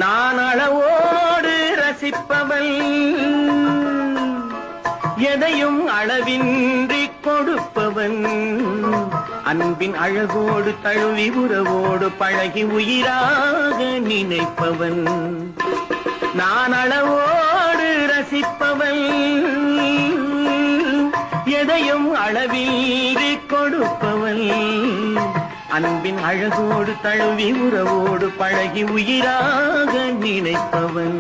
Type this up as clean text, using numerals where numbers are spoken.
நான் அளவோடு ரசிப்பவள், எதையும் அளவின்றி கொடுப்பவன், அன்பின் அழகோடு தழுவி உறவோடு பழகி உயிராக நினைப்பவன். நான் அளவோடு ரசிப்பவன், எதையும் அளவின்றி கொடுப்பவன், அன்பின் அழகோடு தழுவி உறவோடு பழகி உயிராக நினைப்பவன்.